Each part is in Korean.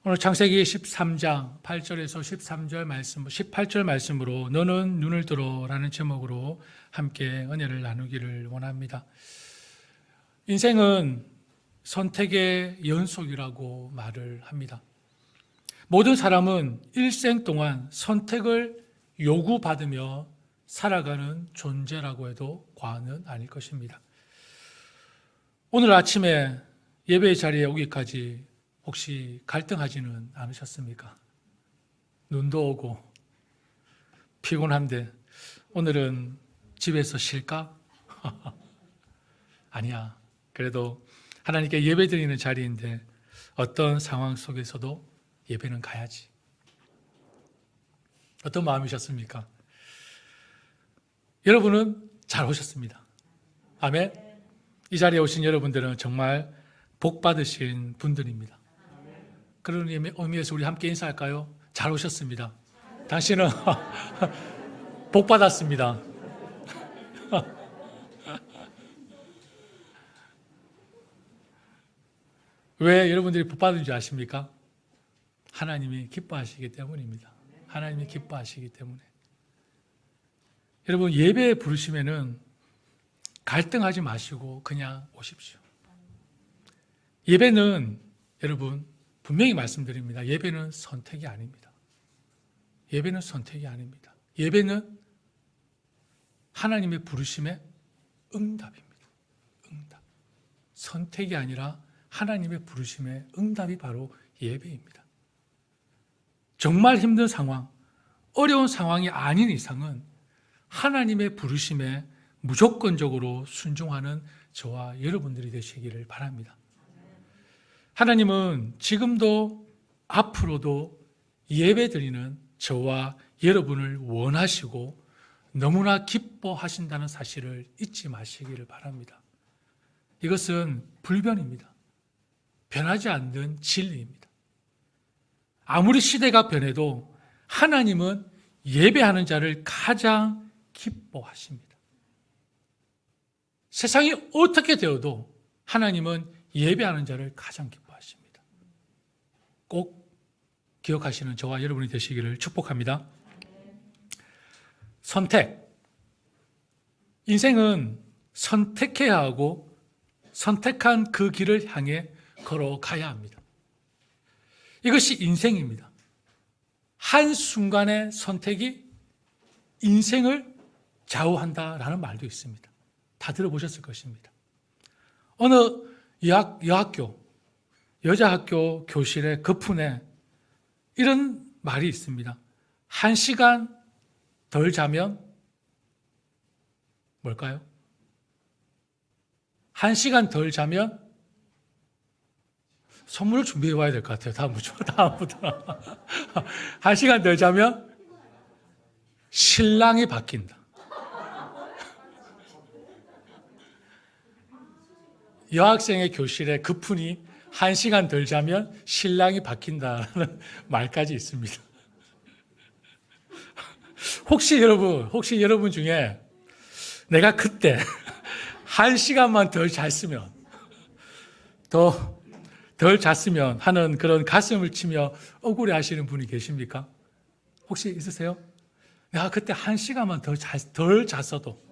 오늘 창세기 13장 8절에서 13절 말씀, 18절 말씀으로 너는 눈을 들어라는 제목으로 함께 은혜를 나누기를 원합니다. 인생은 선택의 연속이라고 말을 합니다. 모든 사람은 일생 동안 선택을 요구받으며 살아가는 존재라고 해도 과언은 아닐 것입니다. 오늘 아침에 예배 자리에 오기까지 혹시 갈등하지는 않으셨습니까? 눈도 오고 피곤한데 오늘은 집에서 쉴까? 아니야. 그래도 하나님께 예배 드리는 자리인데 어떤 상황 속에서도 예배는 가야지. 어떤 마음이셨습니까? 여러분은 잘 오셨습니다. 아멘. 이 자리에 오신 여러분들은 정말 복 받으신 분들입니다. 그런 의미에서 우리 함께 인사할까요? 잘 오셨습니다. 당신은 복 받았습니다. 왜 여러분들이 복 받은 줄 아십니까? 하나님이 기뻐하시기 때문입니다. 하나님이 기뻐하시기 때문에. 여러분 예배에 부르시면은 갈등하지 마시고 그냥 오십시오. 예배는 여러분 분명히 말씀드립니다. 예배는 선택이 아닙니다. 예배는 선택이 아닙니다. 예배는 하나님의 부르심의 응답입니다. 응답. 선택이 아니라 하나님의 부르심의 응답이 바로 예배입니다. 정말 힘든 상황, 어려운 상황이 아닌 이상은 하나님의 부르심에 무조건적으로 순종하는 저와 여러분들이 되시기를 바랍니다. 하나님은 지금도 앞으로도 예배드리는 저와 여러분을 원하시고 너무나 기뻐하신다는 사실을 잊지 마시기를 바랍니다. 이것은 불변입니다. 변하지 않는 진리입니다. 아무리 시대가 변해도 하나님은 예배하는 자를 가장 기뻐하십니다. 세상이 어떻게 되어도 하나님은 예배하는 자를 가장 기뻐하십니다. 꼭 기억하시는 저와 여러분이 되시기를 축복합니다. 선택. 인생은 선택해야 하고 선택한 그 길을 향해 걸어가야 합니다. 이것이 인생입니다. 한순간의 선택이 인생을 좌우한다라는 말도 있습니다. 다 들어보셨을 것입니다. 어느 여학교, 여자학교 교실의 거푼에 이런 말이 있습니다. 1시간 덜 자면 뭘까요? 1시간 덜 자면 선물을 준비해 와야 될 것 같아요. 다음부터. 1시간 덜 자면 신랑이 바뀐다. 여학생의 교실에 거푼이 1시간 덜 자면 신랑이 바뀐다는 말까지 있습니다. 혹시 여러분 중에 내가 그때 1시간만 덜 잤으면, 덜 잤으면 하는 그런 가슴을 치며 억울해 하시는 분이 계십니까? 혹시 있으세요? 내가 그때 1시간만 덜 잤어도.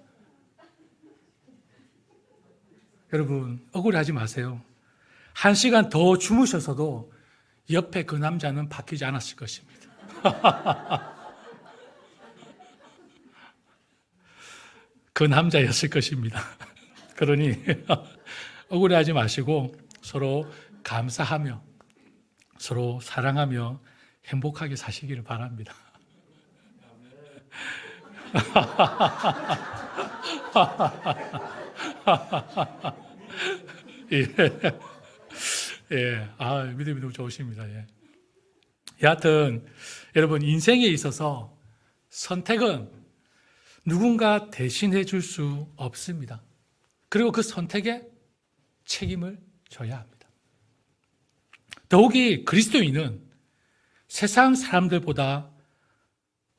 여러분, 억울해하지 마세요. 1시간 더 주무셔서도 옆에 그 남자는 바뀌지 않았을 것입니다. 그 남자였을 것입니다. 그러니 억울해하지 마시고 서로 감사하며 서로 사랑하며 행복하게 사시기를 바랍니다. 믿음이 너무 좋으십니다. 여하튼 여러분 인생에 있어서 선택은 누군가 대신해 줄 수 없습니다. 그리고 그 선택에 책임을 져야 합니다. 더욱이 그리스도인은 세상 사람들보다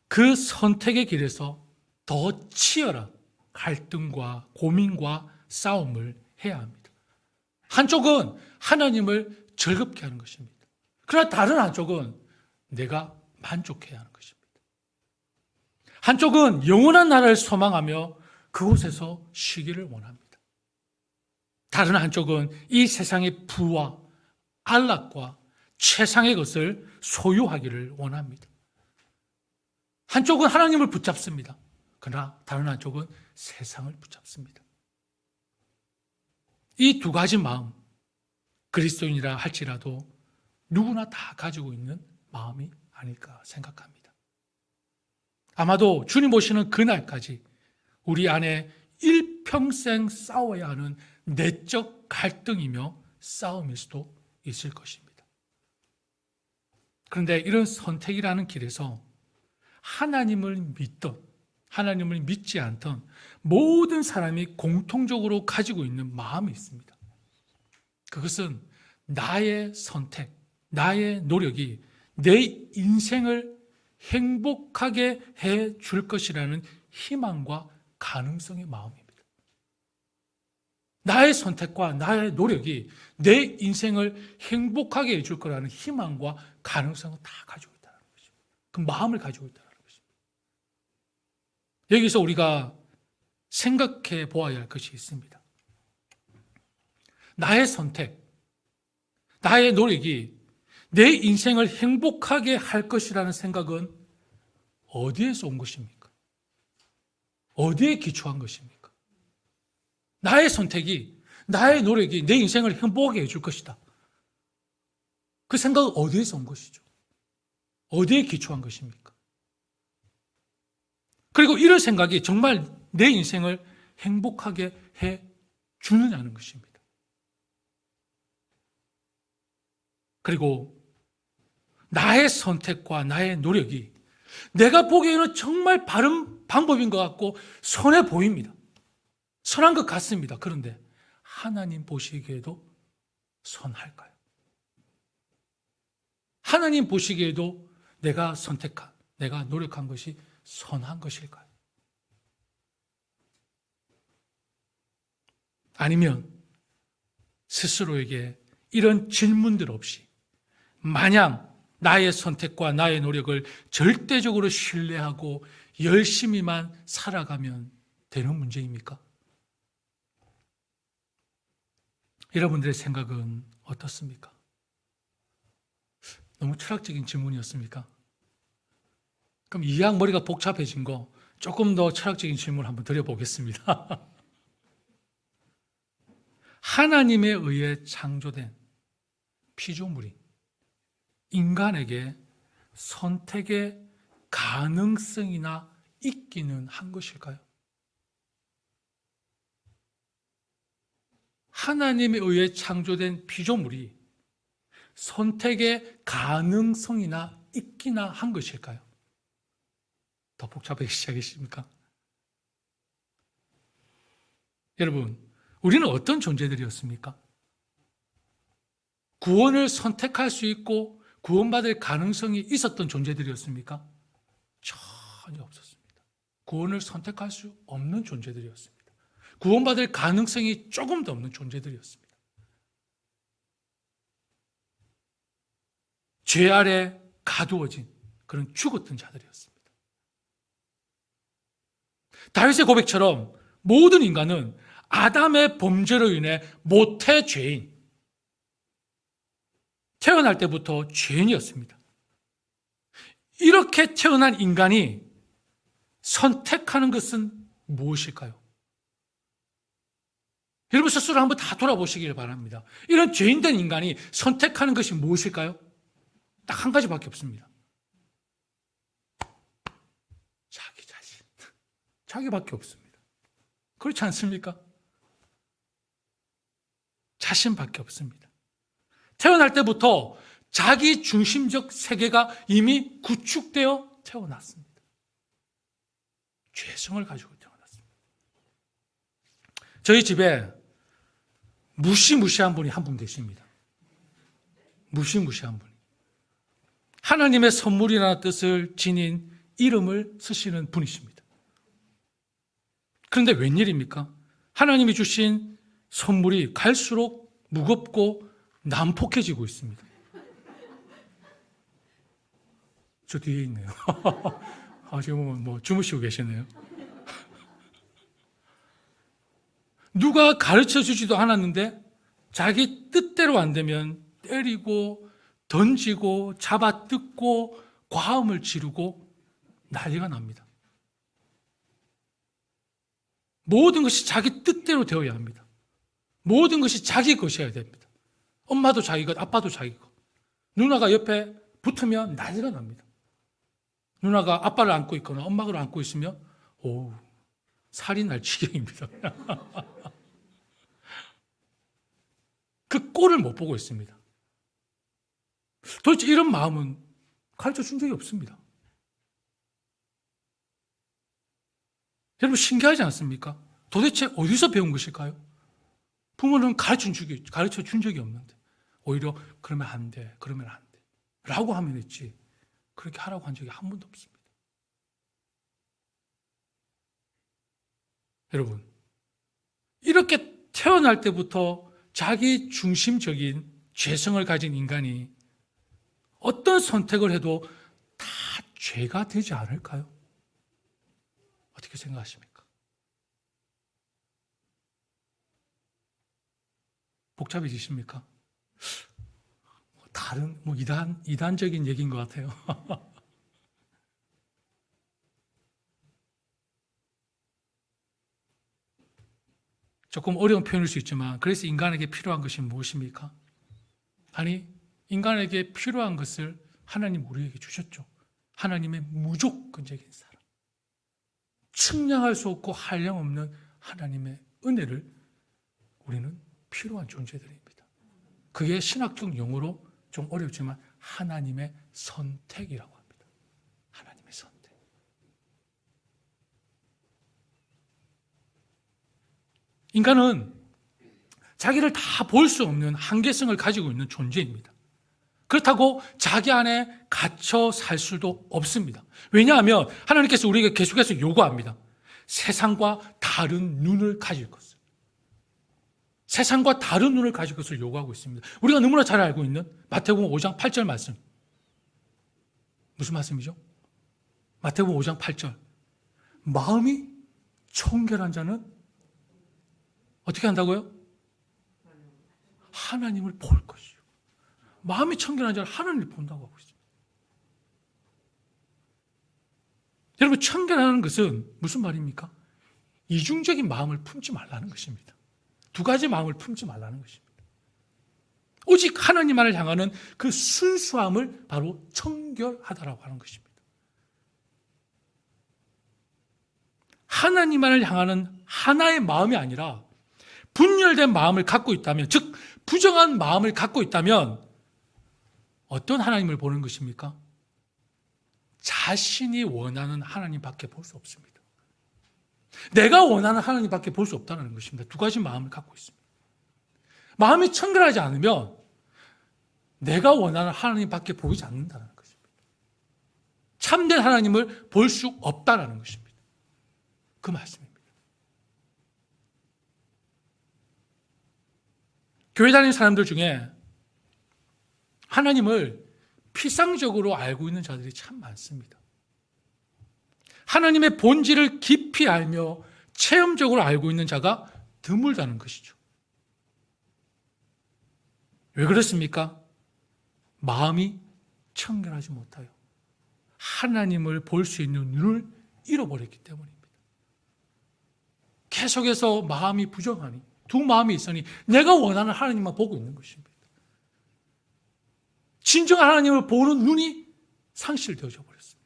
그 선택의 길에서 더 치열한 갈등과 고민과 싸움을 해야 합니다. 한쪽은 하나님을 즐겁게 하는 것입니다. 그러나 다른 한쪽은 내가 만족해야 하는 것입니다. 한쪽은 영원한 나라를 소망하며 그곳에서 쉬기를 원합니다. 다른 한쪽은 이 세상의 부와 안락과 최상의 것을 소유하기를 원합니다. 한쪽은 하나님을 붙잡습니다. 그러나 다른 한쪽은 세상을 붙잡습니다. 이 두 가지 마음, 그리스도인이라 할지라도 누구나 다 가지고 있는 마음이 아닐까 생각합니다. 아마도 주님 오시는 그날까지 우리 안에 일평생 싸워야 하는 내적 갈등이며 싸움일 수도 있을 것입니다. 그런데 이런 선택이라는 길에서 하나님을 믿던, 하나님을 믿지 않던 모든 사람이 공통적으로 가지고 있는 마음이 있습니다. 그것은 나의 선택, 나의 노력이 내 인생을 행복하게 해 줄 것이라는 희망과 가능성의 마음입니다. 나의 선택과 나의 노력이 내 인생을 행복하게 해줄 거라는 희망과 가능성을 다 가지고 있다는 것입니다. 그 마음을 가지고 있다는 것입니다. 여기서 우리가 생각해 보아야 할 것이 있습니다. 나의 선택, 나의 노력이 내 인생을 행복하게 할 것이라는 생각은 어디에서 온 것입니까? 어디에 기초한 것입니까? 나의 선택이, 나의 노력이 내 인생을 행복하게 해줄 것이다. 그 생각은 어디에서 온 것이죠? 어디에 기초한 것입니까? 그리고 이런 생각이 정말 내 인생을 행복하게 해 주느냐는 것입니다. 그리고 나의 선택과 나의 노력이 내가 보기에는 정말 바른 방법인 것 같고 선해 보입니다. 선한 것 같습니다. 그런데 하나님 보시기에도 선할까요? 하나님 보시기에도 내가 선택한, 내가 노력한 것이 선한 것일까요? 아니면 스스로에게 이런 질문들 없이 마냥 나의 선택과 나의 노력을 절대적으로 신뢰하고 열심히만 살아가면 되는 문제입니까? 여러분들의 생각은 어떻습니까? 너무 철학적인 질문이었습니까? 그럼 이왕 머리가 복잡해진 거 조금 더 철학적인 질문을 한번 드려보겠습니다. 하나님에 의해 창조된 피조물이 인간에게 선택의 가능성이나 있기는 한 것일까요? 하나님에 의해 창조된 피조물이 선택의 가능성이나 있기나 한 것일까요? 더 복잡하게 시작했습니까? 여러분, 우리는 어떤 존재들이었습니까? 구원을 선택할 수 있고 구원받을 가능성이 있었던 존재들이었습니까? 전혀 없었습니다. 구원을 선택할 수 없는 존재들이었습니다. 구원받을 가능성이 조금도 없는 존재들이었습니다. 죄 아래 가두어진 그런 죽었던 자들이었습니다. 다윗의 고백처럼 모든 인간은 아담의 범죄로 인해 모태 죄인, 태어날 때부터 죄인이었습니다. 이렇게 태어난 인간이 선택하는 것은 무엇일까요? 여러분 스스로 한번 다 돌아보시길 바랍니다. 이런 죄인된 인간이 선택하는 것이 무엇일까요? 딱 한 가지밖에 없습니다. 자기 자신. 자기밖에 없습니다. 그렇지 않습니까? 자신밖에 없습니다. 태어날 때부터 자기 중심적 세계가 이미 구축되어 태어났습니다. 죄성을 가지고 태어났습니다. 저희 집에 무시무시한 분이 한 분 계십니다. 무시무시한 분이. 하나님의 선물이라는 뜻을 지닌 이름을 쓰시는 분이십니다. 그런데 웬일입니까? 하나님이 주신 선물이 갈수록 무겁고 난폭해지고 있습니다. 저 뒤에 있네요. 지금 뭐 주무시고 계시네요. 누가 가르쳐 주지도 않았는데 자기 뜻대로 안 되면 때리고 던지고 잡아뜯고 과음을 지르고 난리가 납니다. 모든 것이 자기 뜻대로 되어야 합니다. 모든 것이 자기 것이어야 됩니다. 엄마도 자기 것, 아빠도 자기 것. 누나가 옆에 붙으면 난리가 납니다. 누나가 아빠를 안고 있거나 엄마를 안고 있으면 살이 날 지경입니다. 그 꼴을 못 보고 있습니다. 도대체 이런 마음은 가르쳐 준 적이 없습니다. 여러분 신기하지 않습니까? 도대체 어디서 배운 것일까요? 부모는 가르쳐 준 적이 없는데 오히려 그러면 안 돼, 그러면 안 돼 라고 하면 했지 그렇게 하라고 한 적이 한 번도 없습니다. 여러분 이렇게 태어날 때부터 자기 중심적인 죄성을 가진 인간이 어떤 선택을 해도 다 죄가 되지 않을까요? 어떻게 생각하십니까? 복잡해지십니까? 다른 이단적인 얘기인 것 같아요. 조금 어려운 표현일 수 있지만 그래서 인간에게 필요한 것이 무엇입니까? 아니 인간에게 필요한 것을 하나님 우리에게 주셨죠. 하나님의 무조건적인 사랑, 측량할 수 없고 한량없는 하나님의 은혜를 우리는 필요한 존재들입니다. 그게 신학적 용어로 좀 어렵지만 하나님의 선택이라고 합니다. 하나님의 선택. 인간은 자기를 다 볼 수 없는 한계성을 가지고 있는 존재입니다. 그렇다고 자기 안에 갇혀 살 수도 없습니다. 왜냐하면 하나님께서 우리에게 계속해서 요구합니다. 세상과 다른 눈을 가질 것을. 세상과 다른 눈을 가질 것을 요구하고 있습니다. 우리가 너무나 잘 알고 있는 마태복음 5장 8절 말씀. 무슨 말씀이죠? 마태복음 5장 8절. 마음이 청결한 자는 어떻게 한다고요? 하나님을 볼 것이요. 마음이 청결한 자는 하나님을 본다고 하고 있습니다. 여러분 청결하는 것은 무슨 말입니까? 이중적인 마음을 품지 말라는 것입니다. 두 가지 마음을 품지 말라는 것입니다. 오직 하나님만을 향하는 그 순수함을 바로 청결하다라고 하는 것입니다. 하나님만을 향하는 하나의 마음이 아니라 분열된 마음을 갖고 있다면, 즉 부정한 마음을 갖고 있다면 어떤 하나님을 보는 것입니까? 자신이 원하는 하나님밖에 볼 수 없습니다. 내가 원하는 하나님밖에 볼 수 없다는 것입니다. 두 가지 마음을 갖고 있습니다. 마음이 청결하지 않으면 내가 원하는 하나님밖에 보이지 않는다는 것입니다. 참된 하나님을 볼 수 없다는 것입니다. 그 말씀입니다. 교회 다니는 사람들 중에 하나님을 피상적으로 알고 있는 자들이 참 많습니다. 하나님의 본질을 깊이 알며 체험적으로 알고 있는 자가 드물다는 것이죠. 왜 그렇습니까? 마음이 청결하지 못하여 하나님을 볼 수 있는 눈을 잃어버렸기 때문입니다. 계속해서 마음이 부정하니, 두 마음이 있으니 내가 원하는 하나님만 보고 있는 것입니다. 진정한 하나님을 보는 눈이 상실되어져 버렸습니다.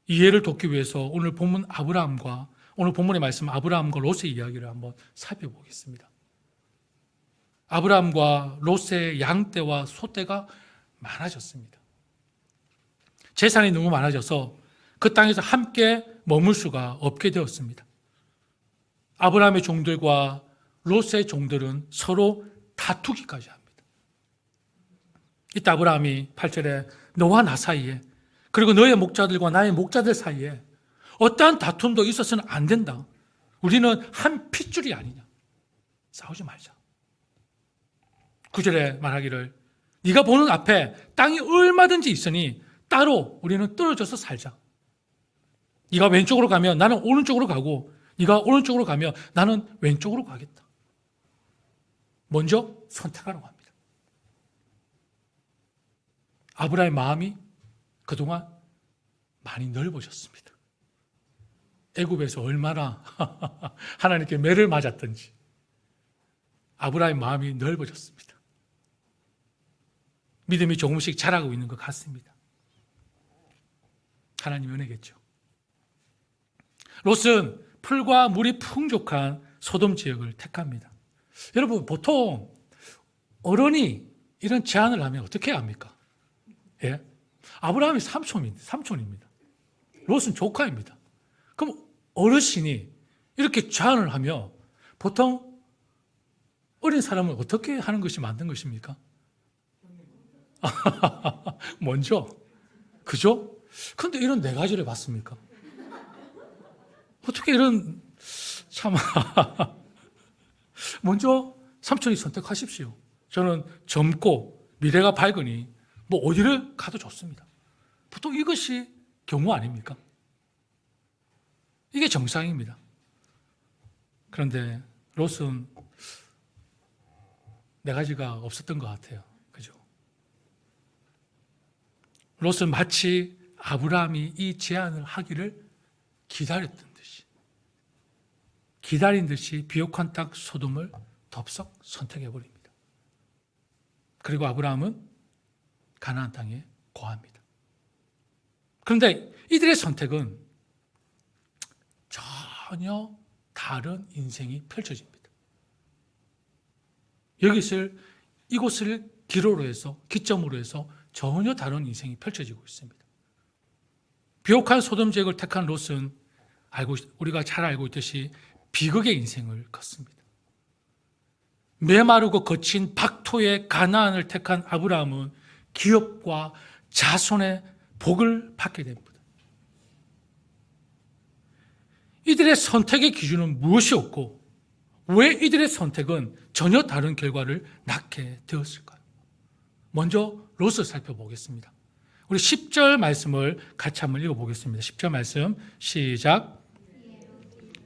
이해를 돕기 위해서 오늘 본문의 말씀 아브라함과 롯의 이야기를 한번 살펴보겠습니다. 아브라함과 롯의 양떼와 소떼가 많아졌습니다. 재산이 너무 많아져서 그 땅에서 함께 머물 수가 없게 되었습니다. 아브라함의 종들과 롯의 종들은 서로 다투기까지 합니다. 이때 아브라함이 8절에 너와 나 사이에, 그리고 너의 목자들과 나의 목자들 사이에 어떠한 다툼도 있어서는 안 된다. 우리는 한 핏줄이 아니냐. 싸우지 말자. 9절에 말하기를 네가 보는 앞에 땅이 얼마든지 있으니 따로 우리는 떨어져서 살자. 네가 왼쪽으로 가면 나는 오른쪽으로 가고 네가 오른쪽으로 가면 나는 왼쪽으로 가겠다. 먼저 선택하라고 합니다. 아브라함의 마음이 그동안 많이 넓어졌습니다. 애굽에서 얼마나 하나님께 매를 맞았던지 아브라함의 마음이 넓어졌습니다. 믿음이 조금씩 자라고 있는 것 같습니다. 하나님의 은혜겠죠. 롯은 풀과 물이 풍족한 소돔 지역을 택합니다. 여러분, 보통 어른이 이런 제안을 하면 어떻게 합니까? 예? 아브라함이 삼촌입니다. 롯은 조카입니다. 그럼 어르신이 이렇게 제안을 하면 보통 어린 사람은 어떻게 하는 것이 맞는 것입니까? 먼저, 그죠? 근데 이런 네 가지를 봤습니까? 어떻게 이런, 참, 먼저 삼촌이 선택하십시오. 저는 젊고 미래가 밝으니 뭐 어디를 가도 좋습니다. 보통 이것이 경우 아닙니까? 이게 정상입니다. 그런데 롯은 네 가지가 없었던 것 같아요. 그죠? 롯은 마치 아브라함이 이 제안을 하기를 기다렸던 듯이, 기다린 듯이 비옥한 땅 소돔을 덥석 선택해버립니다. 그리고 아브라함은 가나안 땅에 거합니다. 그런데 이들의 선택은 전혀 다른 인생이 펼쳐집니다. 이곳을 기점으로 해서 전혀 다른 인생이 펼쳐지고 있습니다. 비옥한 소돔 지역을 택한 롯은 우리가 잘 알고 있듯이 비극의 인생을 걷습니다. 메마르고 거친 박토의 가나안을 택한 아브라함은 기업과 자손의 복을 받게 됩니다. 이들의 선택의 기준은 무엇이었고 왜 이들의 선택은 전혀 다른 결과를 낳게 되었을까요? 먼저 롯을 살펴보겠습니다. 우리 10절 말씀을 같이 한번 읽어보겠습니다. 10절 말씀 시작.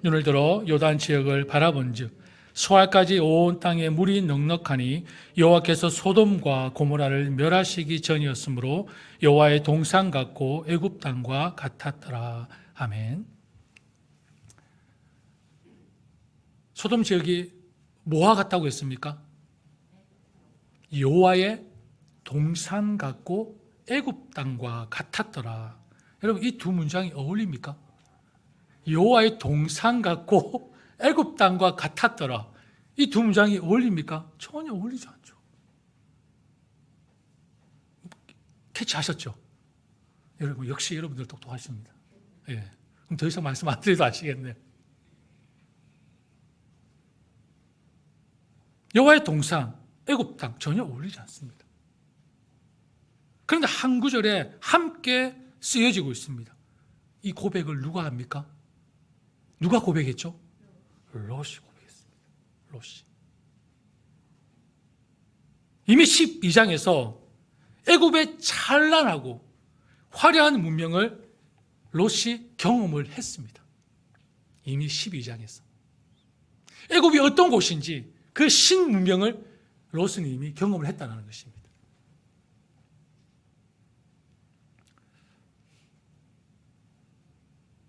눈을 들어 요단 지역을 바라본즉 소알까지 온 땅에 물이 넉넉하니 여호와께서 소돔과 고모라를 멸하시기 전이었으므로 여호와의 동산 같고 애굽 땅과 같았더라. 아멘. 소돔 지역이 뭐와 같다고 했습니까? 여호와의 동산 같고 애굽 땅과 같았더라. 여러분, 이 두 문장이 어울립니까? 여호와의 동산 같고 애굽 땅과 같았더라. 이 두 문장이 어울립니까? 전혀 어울리지 않죠. 캐치하셨죠? 여러분, 역시 여러분들 똑똑하십니다. 예. 그럼 더 이상 말씀 안 드려도 아시겠네요. 여호와의 동산, 애굽 땅 전혀 어울리지 않습니다. 그런데 한 구절에 함께 쓰여지고 있습니다. 이 고백을 누가 합니까? 누가 고백했죠? 롯이 고백했습니다. 롯이. 이미 12장에서 애굽의 찬란하고 화려한 문명을 롯이 경험을 했습니다. 이미 12장에서. 애굽이 어떤 곳인지 그 신문명을 롯은 이미 경험을 했다는 것입니다.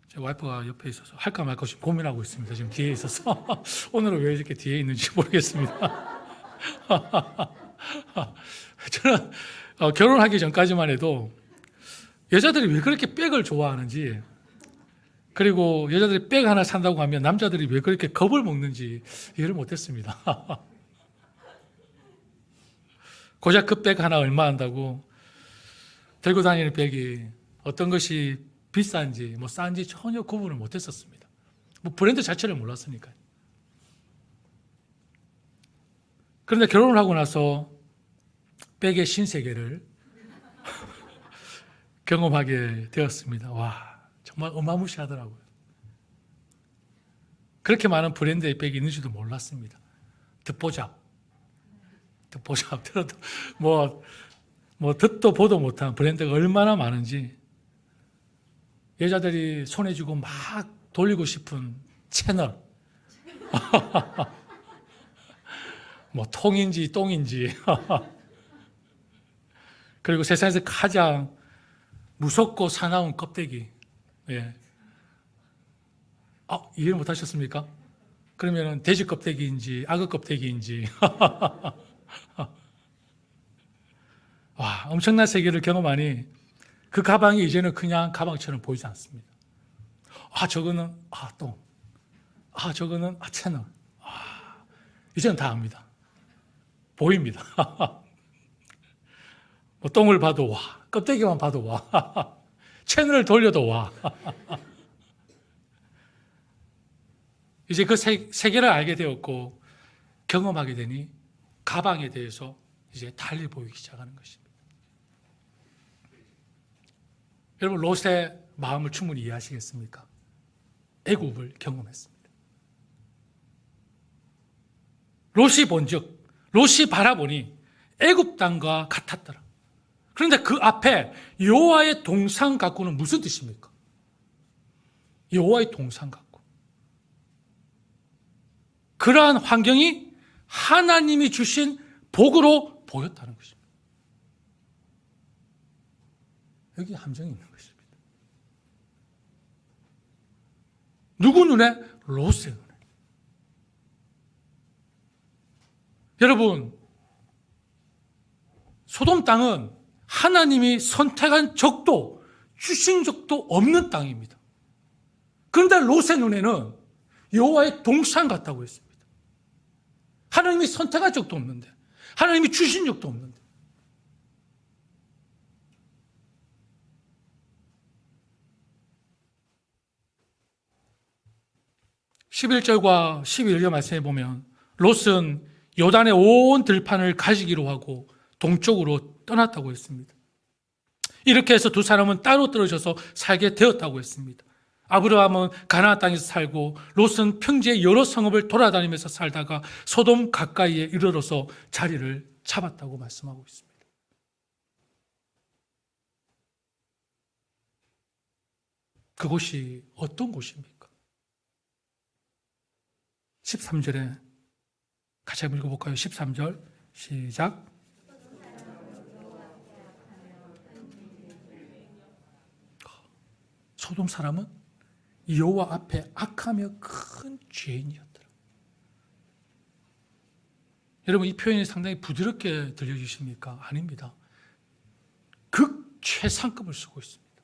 제 와이프가 옆에 있어서 할까 말까 지금 고민하고 있습니다. 지금 뒤에 있어서 오늘은 왜 이렇게 뒤에 있는지 모르겠습니다. 저는 결혼하기 전까지만 해도 여자들이 왜 그렇게 백을 좋아하는지, 그리고 여자들이 백 하나 산다고 하면 남자들이 왜 그렇게 겁을 먹는지 이해를 못했습니다. 고작 그 백 하나 얼마 한다고 들고 다니는 백이 어떤 것이 비싼지 뭐 싼지 전혀 구분을 못했었습니다. 뭐 브랜드 자체를 몰랐으니까요. 그런데 결혼을 하고 나서 백의 신세계를 경험하게 되었습니다. 와, 정말 어마무시하더라고요. 그렇게 많은 브랜드의 백이 있는지도 몰랐습니다. 듣보잡, 보자 들어도 듣도 보도 못한 브랜드가 얼마나 많은지 여자들이 손에 쥐고 막 돌리고 싶은 채널 통인지 똥인지 그리고 세상에서 가장 무섭고 사나운 껍데기. 예. 이해 못 하셨습니까? 그러면은 돼지 껍데기인지 악어 껍데기인지 와, 엄청난 세계를 경험하니 그 가방이 이제는 그냥 가방처럼 보이지 않습니다. 저거는 똥. 저거는 채널. 이제는 다 압니다. 보입니다. 똥을 봐도 와. 껍데기만 봐도 와. 채널을 돌려도 와. 이제 그 세계를 알게 되었고 경험하게 되니 가방에 대해서 이제 달리 보이기 시작하는 것입니다. 여러분, 롯의 마음을 충분히 이해하시겠습니까? 애굽을 경험했습니다. 롯이 본즉, 롯이 바라보니 애굽 땅과 같았더라. 그런데 그 앞에 여호와의 동상 갖고는 무슨 뜻입니까? 여호와의 동상 갖고. 그러한 환경이 하나님이 주신 복으로 보였다는 것입니다. 여기 함정이 있는 것입니다. 누구 눈에? 롯의 눈에. 여러분, 소돔 땅은 하나님이 선택한 적도 주신 적도 없는 땅입니다. 그런데 롯의 눈에는 여호와의 동상 같다고 했습니다. 하나님이 선택한 적도 없는데, 하나님이 주신 적도 없는데. (11절과 12절) 말씀해 보면 롯은 요단의 온 들판을 가지기로 하고 동쪽으로 떠났다고 했습니다. 이렇게 해서 두 사람은 따로 떨어져서 살게 되었다고 했습니다. 아브라함은 가나안 땅에서 살고 롯은 평지의 여러 성읍을 돌아다니면서 살다가 소돔 가까이에 이르러서 자리를 잡았다고 말씀하고 있습니다. 그곳이 어떤 곳입니까? 13절에 같이 한번 읽어볼까요? 13절 시작. 소돔 사람은 여호와 앞에 악하며 큰 죄인이었더라. 여러분, 이 표현이 상당히 부드럽게 들려주십니까? 아닙니다. 극최상급을 쓰고 있습니다.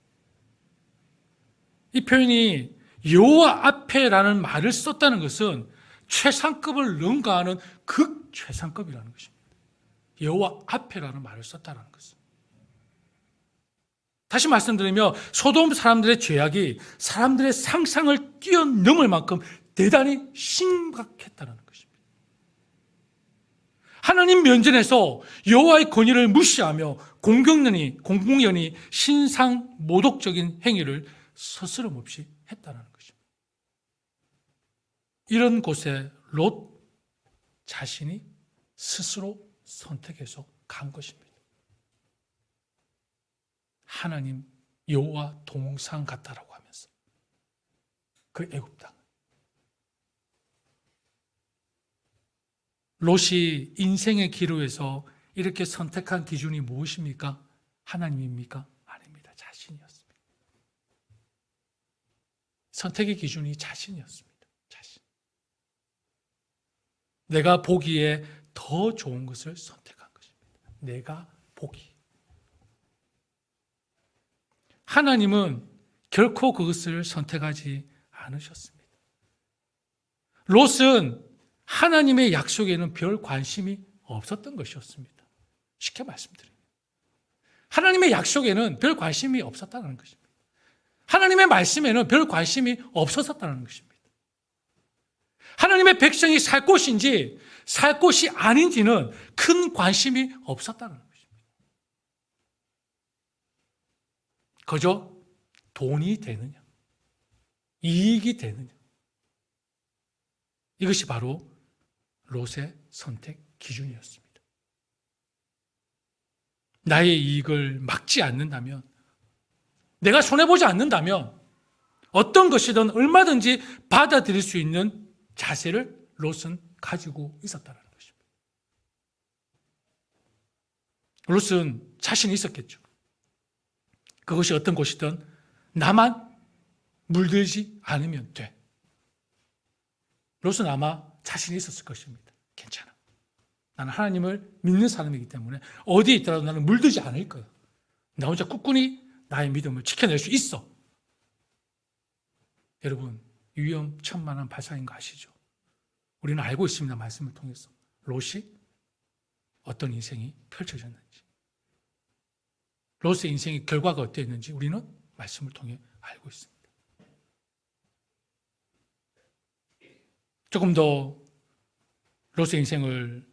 이 표현이 여호와 앞에라는 말을 썼다는 것은 최상급을 능가하는 극최상급이라는 것입니다. 여호와 앞에라는 말을 썼다는 것은. 다시 말씀드리면 소돔 사람들의 죄악이 사람들의 상상을 뛰어넘을 만큼 대단히 심각했다는 것입니다. 하나님 면전에서 여호와의 권위를 무시하며 공공연히 신상 모독적인 행위를 서스럼없이 했다는 것입니다. 이런 곳에 롯 자신이 스스로 선택해서 간 것입니다. 하나님 여호와 동상 같다라고 하면서 그 애굽 땅. 롯이 인생의 기로에서 이렇게 선택한 기준이 무엇입니까? 하나님입니까? 아닙니다. 자신이었습니다. 선택의 기준이 자신이었습니다. 자신. 내가 보기에 더 좋은 것을 선택한 것입니다. 내가 보기. 하나님은 결코 그것을 선택하지 않으셨습니다. 롯은 하나님의 약속에는 별 관심이 없었던 것이었습니다. 쉽게 말씀드립니다. 하나님의 약속에는 별 관심이 없었다는 것입니다. 하나님의 말씀에는 별 관심이 없었다는 것입니다. 하나님의 백성이 살 곳인지 살 곳이 아닌지는 큰 관심이 없었다는 것입니다. 그저 돈이 되느냐, 이익이 되느냐. 이것이 바로 롯의 선택 기준이었습니다. 나의 이익을 막지 않는다면, 내가 손해보지 않는다면 어떤 것이든 얼마든지 받아들일 수 있는 자세를 롯은 가지고 있었다는 것입니다. 롯은 자신이 있었겠죠. 그것이 어떤 것이든 나만 물들지 않으면 돼. 롯은 아마 자신이 있었을 것입니다. 괜찮아. 나는 하나님을 믿는 사람이기 때문에 어디에 있더라도 나는 물들지 않을 거야. 나 혼자 꿋꿋이 나의 믿음을 지켜낼 수 있어. 여러분, 위험천만한 발상인 거 아시죠? 우리는 알고 있습니다. 말씀을 통해서. 롯이 어떤 인생이 펼쳐졌는지, 롯의 인생의 결과가 어땠는지 우리는 말씀을 통해 알고 있습니다. 조금 더 롯의 인생을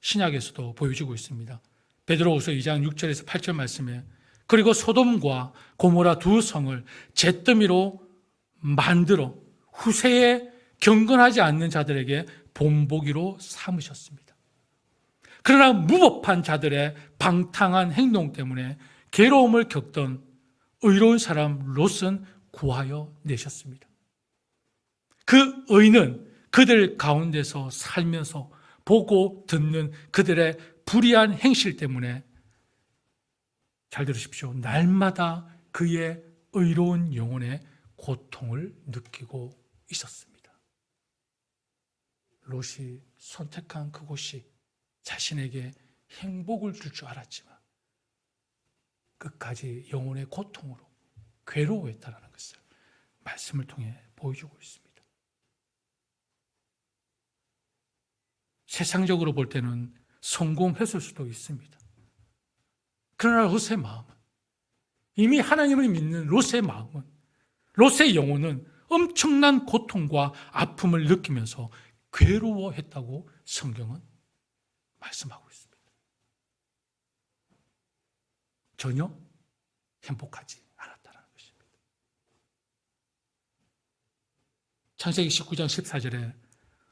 신약에서도 보여주고 있습니다. 베드로후서 2장 6절에서 8절 말씀에 그리고 소돔과 고모라 두 성을 잿더미로 만들어 후세에 경건하지 않는 자들에게 본보기로 삼으셨습니다. 그러나 무법한 자들의 방탕한 행동 때문에 괴로움을 겪던 의로운 사람 롯은 구하여 내셨습니다. 그 의는 그들 가운데서 살면서 보고 듣는 그들의 불의한 행실 때문에, 잘 들으십시오, 날마다 그의 의로운 영혼의 고통을 느끼고 있었습니다. 롯이 선택한 그곳이 자신에게 행복을 줄 줄 알았지만 끝까지 영혼의 고통으로 괴로워했다는 것을 말씀을 통해 보여주고 있습니다. 세상적으로 볼 때는 성공했을 수도 있습니다. 그러나 롯의 마음은, 이미 하나님을 믿는 롯의 마음은, 롯의 영혼은 엄청난 고통과 아픔을 느끼면서 괴로워했다고 성경은 말씀하고 있습니다. 전혀 행복하지 않았다는 것입니다. 창세기 19장 14절에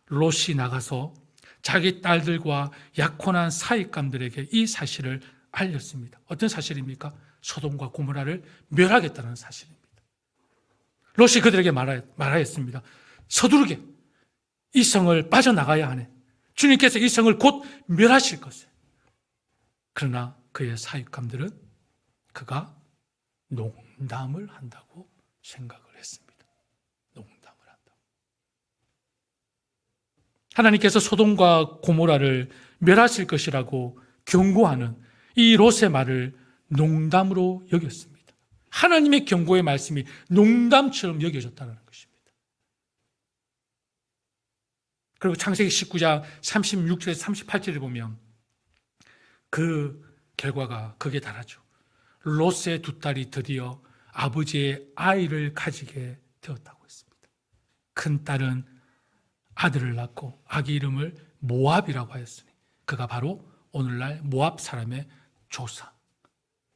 롯이 나가서 자기 딸들과 약혼한 사익감들에게 이 사실을 알렸습니다. 어떤 사실입니까? 소돔과 고모라를 멸하겠다는 사실입니다. 롯이 그들에게 말하였습니다. 서두르게 이 성을 빠져나가야 하네. 주님께서 이 성을 곧 멸하실 것을. 그러나 그의 사익감들은 그가 농담을 한다고 생각을 했습니다. 농담을 한다고. 하나님께서 소돔과 고모라를 멸하실 것이라고 경고하는 이 롯의 말을 농담으로 여겼습니다. 하나님의 경고의 말씀이 농담처럼 여겨졌다는 것입니다. 그리고 창세기 19장 36절에서 38절을 보면 그 결과가 극에 달하죠. 롯의 두 딸이 드디어 아버지의 아이를 가지게 되었다고 했습니다. 큰 딸은 아들을 낳고 아기 이름을 모압이라고 하였으니 그가 바로 오늘날 모압 사람의 조상.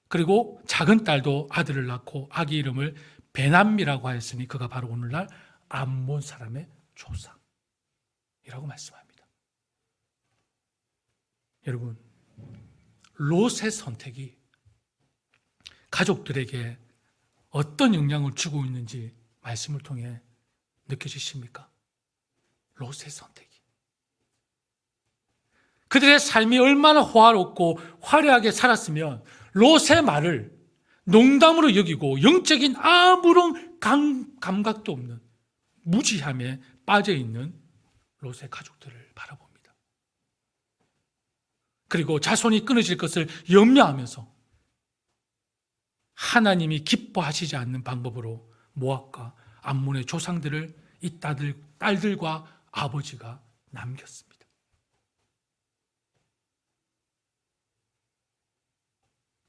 그리고 작은 딸도 아들을 낳고 아기 이름을 베남미라고 하였으니 그가 바로 오늘날 암몬 사람의 조상이라고 말씀합니다. 여러분, 롯의 선택이 가족들에게 어떤 영향을 주고 있는지 말씀을 통해 느껴지십니까? 롯의 선택이. 그들의 삶이 얼마나 호화롭고 화려하게 살았으면 롯의 말을 농담으로 여기고 영적인 아무런 감각도 없는 무지함에 빠져있는 롯의 가족들을 바라봅니다. 그리고 자손이 끊어질 것을 염려하면서 하나님이 기뻐하시지 않는 방법으로 모압과 암몬의 조상들을 이 딸들과 아버지가 남겼습니다.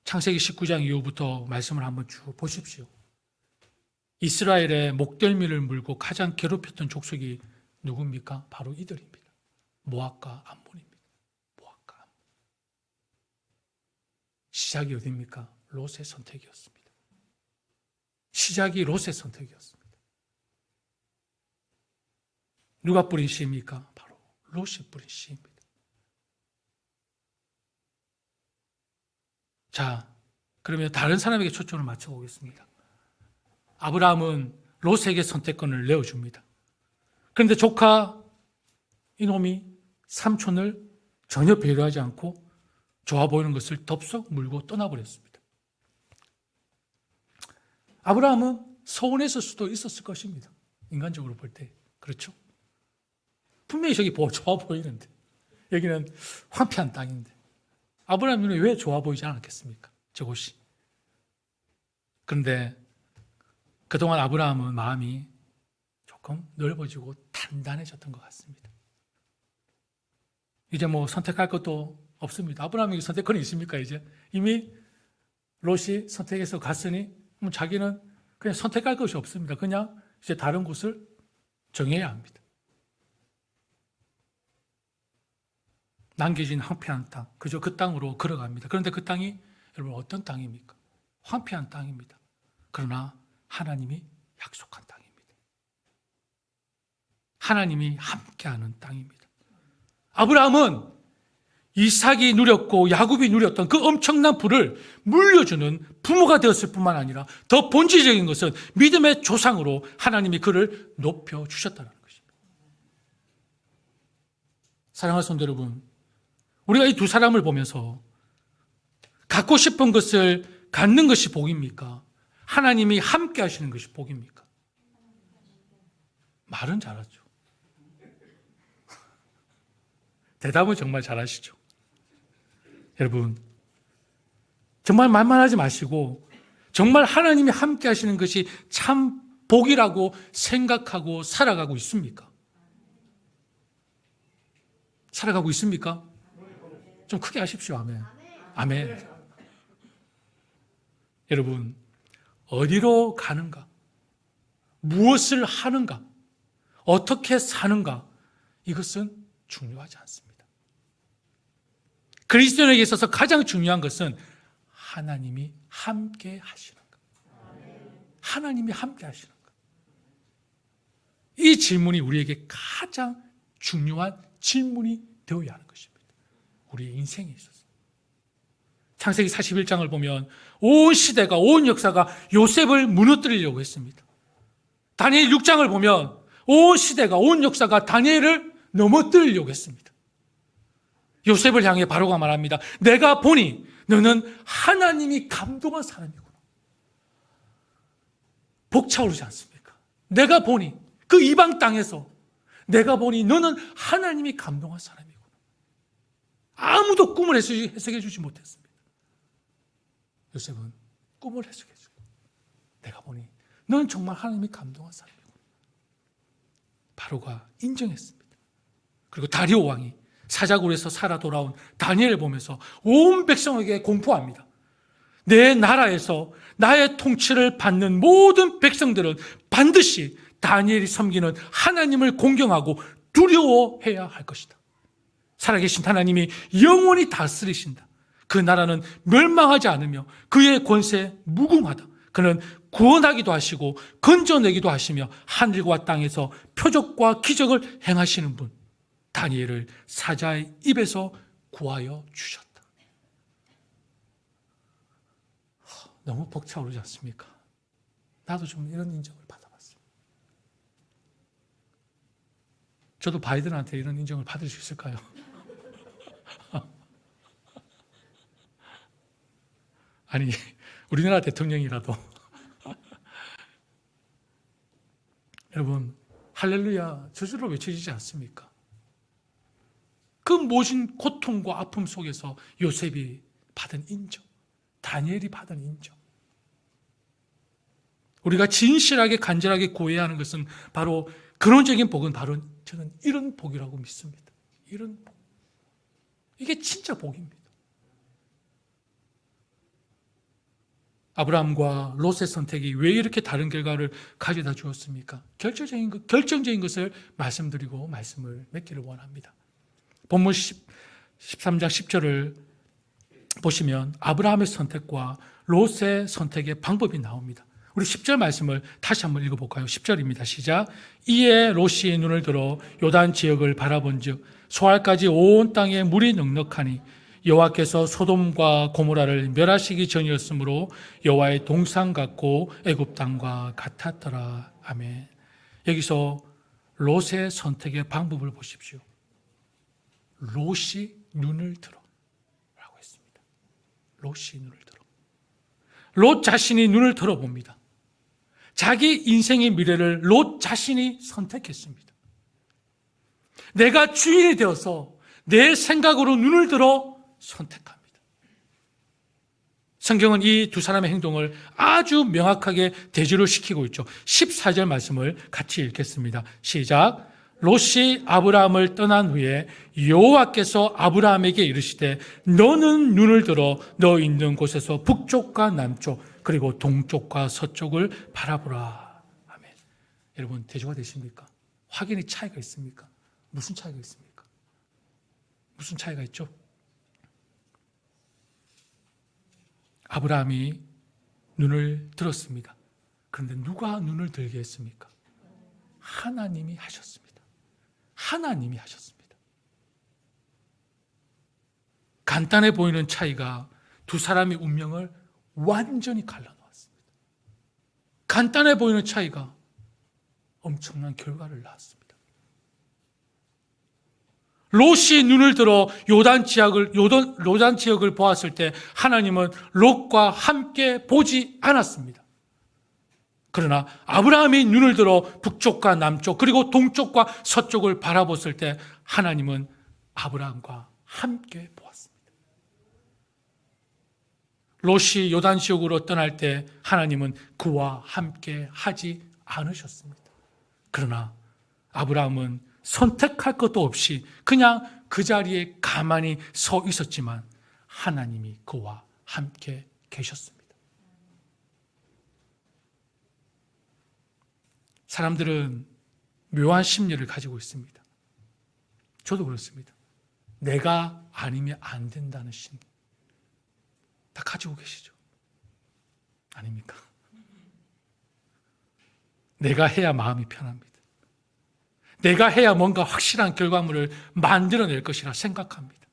창세기 19장 이후부터 말씀을 한번 쭉 보십시오. 이스라엘의 목덜미를 물고 가장 괴롭혔던 족속이 누굽니까? 바로 이들입니다. 모압과 암몬입니다. 모압과 암몬. 시작이 어디입니까? 롯의 선택이었습니다. 시작이 롯의 선택이었습니다. 누가 뿌린 씨입니까? 바로 롯이 뿌린 씨입니다. 자, 그러면 다른 사람에게 초점을 맞춰보겠습니다. 아브라함은 롯에게 선택권을 내어줍니다. 그런데 조카 이놈이 삼촌을 전혀 배려하지 않고 좋아 보이는 것을 덥석 물고 떠나버렸습니다. 아브라함은 서운했을 수도 있었을 것입니다. 인간적으로 볼 때. 그렇죠? 분명히 저기 좋아 보이는데 여기는 황폐한 땅인데 아브라함은 왜 좋아 보이지 않았겠습니까? 저곳이. 그런데 그동안 아브라함은 마음이 조금 넓어지고 단단해졌던 것 같습니다. 이제 뭐 선택할 것도 없습니다. 아브라함에게 선택권이 있습니까? 이제 이미 롯이 선택해서 갔으니 자기는 그냥 선택할 것이 없습니다. 그냥 이제 다른 곳을 정해야 합니다. 남겨진 황폐한 땅, 그저 그 땅으로 걸어갑니다. 그런데 그 땅이 여러분 어떤 땅입니까? 황폐한 땅입니다. 그러나 하나님이 약속한 땅입니다. 하나님이 함께하는 땅입니다. 아브라함은 이삭이 누렸고 야곱이 누렸던 그 엄청난 부를 물려주는 부모가 되었을 뿐만 아니라 더 본질적인 것은 믿음의 조상으로 하나님이 그를 높여주셨다는 것입니다. 사랑하는 성도 여러분, 우리가 이 두 사람을 보면서 갖고 싶은 것을 갖는 것이 복입니까? 하나님이 함께 하시는 것이 복입니까? 말은 잘하죠. 대답은 정말 잘하시죠. 여러분, 정말 말만하지 마시고 정말 하나님이 함께 하시는 것이 참 복이라고 생각하고 살아가고 있습니까? 살아가고 있습니까? 좀 크게 하십시오. 아멘. 아멘. 여러분, 어디로 가는가? 무엇을 하는가? 어떻게 사는가? 이것은 중요하지 않습니다. 그리스도인에게 있어서 가장 중요한 것은 하나님이 함께 하시는 것. 하나님이 함께 하시는 것. 이 질문이 우리에게 가장 중요한 질문이 되어야 하는 것입니다. 우리의 인생에 있어서. 창세기 41장을 보면 온 시대가, 온 역사가 요셉을 무너뜨리려고 했습니다. 다니엘 6장을 보면 온 시대가, 온 역사가 다니엘을 넘어뜨리려고 했습니다. 요셉을 향해 바로가 말합니다. 내가 보니 너는 하나님이 감동한 사람이구나. 벅차오르지 않습니까? 내가 보니 그 이방 땅에서 내가 보니 너는 하나님이 감동한 사람이구나. 아무도 꿈을 해석해 주지 못했습니다. 요셉은 꿈을 해석해 주고 내가 보니 너는 정말 하나님이 감동한 사람이구나. 바로가 인정했습니다. 그리고 다리오 왕이 사자굴에서 살아 돌아온 다니엘을 보면서 온 백성에게 공포합니다. 내 나라에서 나의 통치를 받는 모든 백성들은 반드시 다니엘이 섬기는 하나님을 공경하고 두려워해야 할 것이다. 살아계신 하나님이 영원히 다스리신다. 그 나라는 멸망하지 않으며 그의 권세 무궁하다. 그는 구원하기도 하시고 건져내기도 하시며 하늘과 땅에서 표적과 기적을 행하시는 분, 다니엘을 사자의 입에서 구하여 주셨다. 너무 벅차오르지 않습니까? 나도 좀 이런 인정을 받아봤습니다. 저도 바이든한테 이런 인정을 받을 수 있을까요? 아니, 우리나라 대통령이라도 여러분, 할렐루야 저절로 외쳐지지 않습니까? 그 모진 고통과 아픔 속에서 요셉이 받은 인정, 다니엘이 받은 인정. 우리가 진실하게 간절하게 구해야 하는 것은 바로 근원적인 복은 바로 저는 이런 복이라고 믿습니다. 이런 복. 이게 진짜 복입니다. 아브라함과 롯의 선택이 왜 이렇게 다른 결과를 가져다 주었습니까? 결정적인 것을 말씀드리고 말씀을 맺기를 원합니다. 본문 13장 10절을 보시면 아브라함의 선택과 롯의 선택의 방법이 나옵니다. 우리 10절 말씀을 다시 한번 읽어볼까요? 10절입니다. 시작. 이에 롯이 눈을 들어 요단 지역을 바라본즉 소알까지 온 땅에 물이 넉넉하니 여호와께서 소돔과 고모라를 멸하시기 전이었으므로 여호와의 동상 같고 애굽 땅과 같았더라. 아멘. 여기서 롯의 선택의 방법을 보십시오. 롯이 눈을 들어 라고 했습니다. 롯이 눈을 들어. 롯 자신이 눈을 들어봅니다. 자기 인생의 미래를 롯 자신이 선택했습니다. 내가 주인이 되어서 내 생각으로 눈을 들어 선택합니다. 성경은 이 두 사람의 행동을 아주 명확하게 대조를 시키고 있죠. 14절 말씀을 같이 읽겠습니다. 시작. 롯이 아브라함을 떠난 후에 여호와께서 아브라함에게 이르시되 너는 눈을 들어 너 있는 곳에서 북쪽과 남쪽 그리고 동쪽과 서쪽을 바라보라. 아멘. 여러분 대조가 되십니까? 확연히 차이가 있습니까? 무슨 차이가 있습니까? 무슨 차이가 있죠? 아브라함이 눈을 들었습니다. 그런데 누가 눈을 들게 했습니까? 하나님이 하셨습니다. 하나님이 하셨습니다. 간단해 보이는 차이가 두 사람의 운명을 완전히 갈라놓았습니다. 간단해 보이는 차이가 엄청난 결과를 낳았습니다. 롯이 눈을 들어 요단 지역을 보았을 때 하나님은 롯과 함께 보지 않았습니다. 그러나 아브라함이 눈을 들어 북쪽과 남쪽 그리고 동쪽과 서쪽을 바라봤을 때 하나님은 아브라함과 함께 보았습니다. 롯이 요단 지역으로 떠날 때 하나님은 그와 함께 하지 않으셨습니다. 그러나 아브라함은 선택할 것도 없이 그냥 그 자리에 가만히 서 있었지만 하나님이 그와 함께 계셨습니다. 사람들은 묘한 심리를 가지고 있습니다. 저도 그렇습니다. 내가 아니면 안 된다는 심리 다 가지고 계시죠? 아닙니까? 내가 해야 마음이 편합니다. 내가 해야 뭔가 확실한 결과물을 만들어낼 것이라 생각합니다.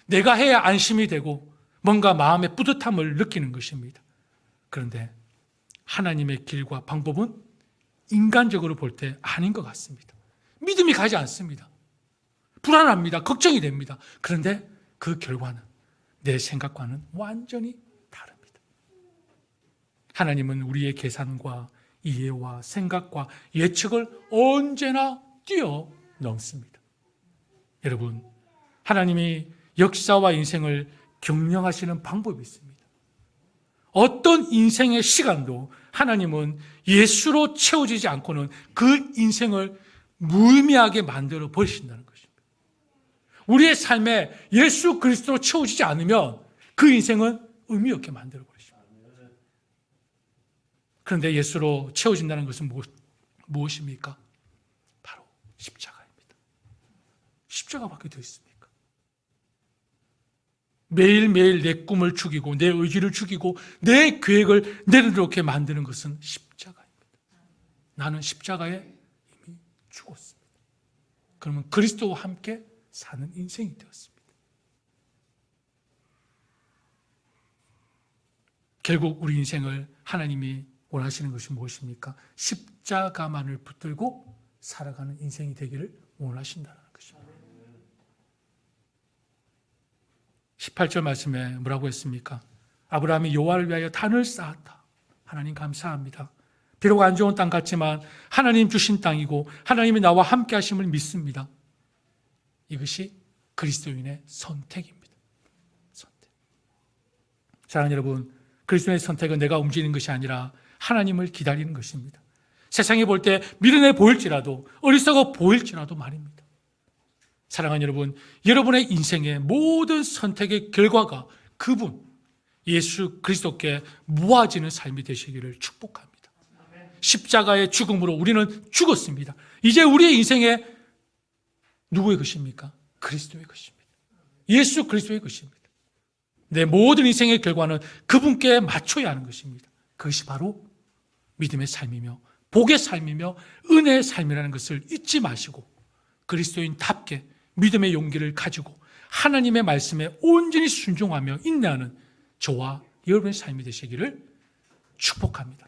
내가 해야 안심이 되고 뭔가 마음의 뿌듯함을 느끼는 것입니다. 그런데 하나님의 길과 방법은 인간적으로 볼 때 아닌 것 같습니다. 믿음이 가지 않습니다. 불안합니다. 걱정이 됩니다. 그런데 그 결과는 내 생각과는 완전히 다릅니다. 하나님은 우리의 계산과 이해와 생각과 예측을 언제나 뛰어넘습니다. 여러분, 하나님이 역사와 인생을 경영하시는 방법이 있습니다. 어떤 인생의 시간도 하나님은 예수로 채워지지 않고는 그 인생을 무의미하게 만들어 버리신다는 것입니다. 우리의 삶에 예수 그리스도로 채워지지 않으면 그 인생은 의미 없게 만들어 버리십니다. 그런데 예수로 채워진다는 것은 무엇입니까? 바로 십자가입니다. 십자가밖에 더 있습니까? 매일매일 내 꿈을 죽이고 내 의지를 죽이고 내 계획을 내려놓게 만드는 것은 십자가입니다. 나는 십자가에 이미 죽었습니다. 그러면 그리스도와 함께 사는 인생이 되었습니다. 결국 우리 인생을 하나님이 원하시는 것이 무엇입니까? 십자가만을 붙들고 살아가는 인생이 되기를 원하신다는 것입니다. 18절 말씀에 뭐라고 했습니까? 아브라함이 여호와를 위하여 단을 쌓았다. 하나님 감사합니다. 비록 안 좋은 땅 같지만 하나님 주신 땅이고 하나님이 나와 함께 하심을 믿습니다. 이것이 그리스도인의 선택입니다. 선택. 사랑하는 여러분, 그리스도인의 선택은 내가 움직이는 것이 아니라 하나님을 기다리는 것입니다. 세상에 볼 때 미련해 보일지라도 어리석어 보일지라도 말입니다. 사랑하는 여러분, 여러분의 인생의 모든 선택의 결과가 그분 예수 그리스도께 모아지는 삶이 되시기를 축복합니다. 십자가의 죽음으로 우리는 죽었습니다. 이제 우리의 인생에 누구의 것입니까? 그리스도의 것입니다. 예수 그리스도의 것입니다. 내 모든 인생의 결과는 그분께 맞춰야 하는 것입니다. 그것이 바로 믿음의 삶이며 복의 삶이며 은혜의 삶이라는 것을 잊지 마시고 그리스도인답게 믿음의 용기를 가지고 하나님의 말씀에 온전히 순종하며 인내하는 저와 여러분의 삶이 되시기를 축복합니다.